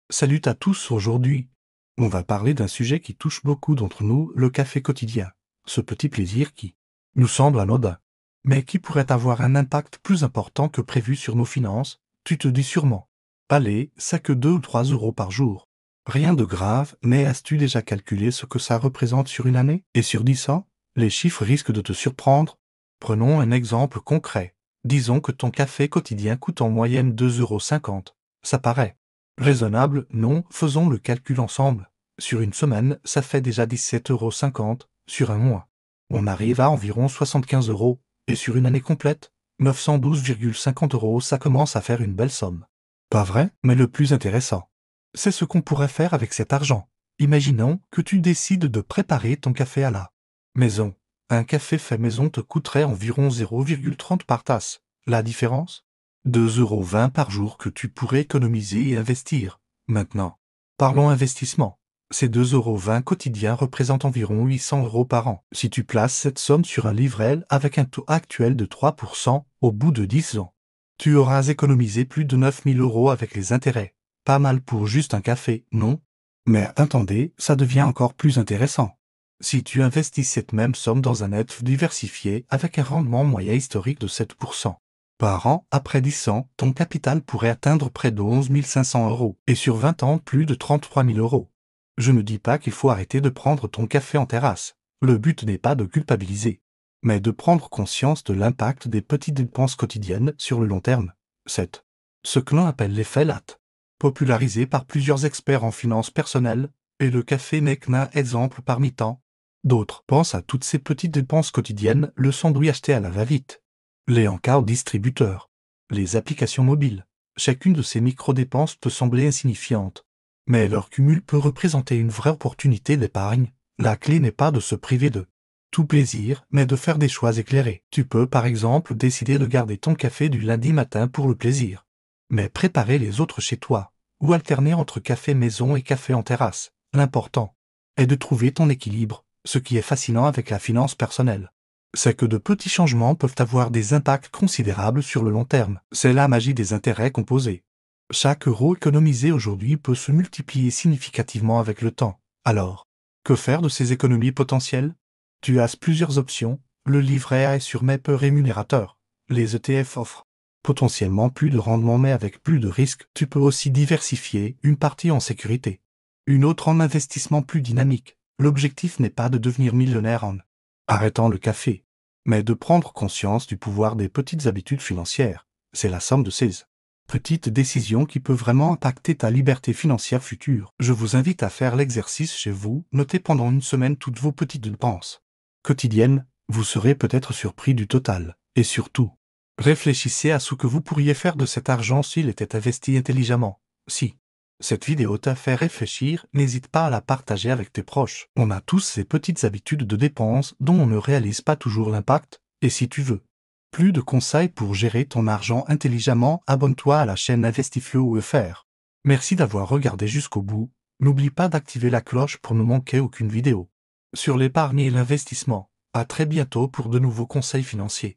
Salut à tous aujourd'hui. On va parler d'un sujet qui touche beaucoup d'entre nous, le café quotidien. Ce petit plaisir qui nous semble anodin, mais qui pourrait avoir un impact plus important que prévu sur nos finances, tu te dis sûrement. Allez, ça que 2 ou 3 euros par jour. Rien de grave, mais as-tu déjà calculé ce que ça représente sur une année? Et sur 10 ans? Les chiffres risquent de te surprendre. Prenons un exemple concret. Disons que ton café quotidien coûte en moyenne 2,50 €. Ça paraît raisonnable, non, faisons le calcul ensemble. Sur une semaine, ça fait déjà 17,50 € sur un mois. On arrive à environ 75 euros. Et sur une année complète, 912,50 €, ça commence à faire une belle somme. Pas vrai? Mais le plus intéressant, c'est ce qu'on pourrait faire avec cet argent. Imaginons que tu décides de préparer ton café à la maison. Un café fait maison te coûterait environ 0,30 € par tasse. La différence? 2,20 € par jour que tu pourrais économiser et investir. Maintenant, parlons investissement. Ces 2,20 € quotidiens représentent environ 800 € par an. Si tu places cette somme sur un livret avec un taux actuel de 3% au bout de 10 ans, tu auras économisé plus de 9000 € avec les intérêts. Pas mal pour juste un café, non? Mais attendez, ça devient encore plus intéressant. Si tu investis cette même somme dans un ETF diversifié avec un rendement moyen historique de 7%. Par an, après 10 ans, ton capital pourrait atteindre près de 11 500 €, et sur 20 ans, plus de 33 000 €. Je ne dis pas qu'il faut arrêter de prendre ton café en terrasse. Le but n'est pas de culpabiliser, mais de prendre conscience de l'impact des petites dépenses quotidiennes sur le long terme. 7. Ce que l'on appelle l'effet LAT, popularisé par plusieurs experts en finances personnelles, et le café n'est qu'un exemple parmi tant d'autres. Pense à toutes ces petites dépenses quotidiennes, le sandwich acheté à la va-vite, les encarts distributeurs, les applications mobiles. Chacune de ces micro-dépenses peut sembler insignifiante, mais leur cumul peut représenter une vraie opportunité d'épargne. La clé n'est pas de se priver de tout plaisir, mais de faire des choix éclairés. Tu peux par exemple décider de garder ton café du lundi matin pour le plaisir, mais préparer les autres chez toi, ou alterner entre café maison et café en terrasse. L'important est de trouver ton équilibre, ce qui est fascinant avec la finance personnelle. C'est que de petits changements peuvent avoir des impacts considérables sur le long terme. C'est la magie des intérêts composés. Chaque euro économisé aujourd'hui peut se multiplier significativement avec le temps. Alors, que faire de ces économies potentielles? Tu as plusieurs options. Le livret A est sûrement peu rémunérateur. Les ETF offrent potentiellement plus de rendement mais avec plus de risques. Tu peux aussi diversifier une partie en sécurité, une autre en investissement plus dynamique. L'objectif n'est pas de devenir millionnaire en arrêtant le café, mais de prendre conscience du pouvoir des petites habitudes financières. C'est la somme de ces petites décisions qui peut vraiment impacter ta liberté financière future. Je vous invite à faire l'exercice chez vous. Notez pendant une semaine toutes vos petites dépenses quotidiennes. Vous serez peut-être surpris du total. Et surtout, réfléchissez à ce que vous pourriez faire de cet argent s'il était investi intelligemment. Si cette vidéo t'a fait réfléchir, n'hésite pas à la partager avec tes proches. On a tous ces petites habitudes de dépenses dont on ne réalise pas toujours l'impact, et si tu veux plus de conseils pour gérer ton argent intelligemment, abonne-toi à la chaîne Investiflo UFR. Merci d'avoir regardé jusqu'au bout. N'oublie pas d'activer la cloche pour ne manquer aucune vidéo sur l'épargne et l'investissement. À très bientôt pour de nouveaux conseils financiers.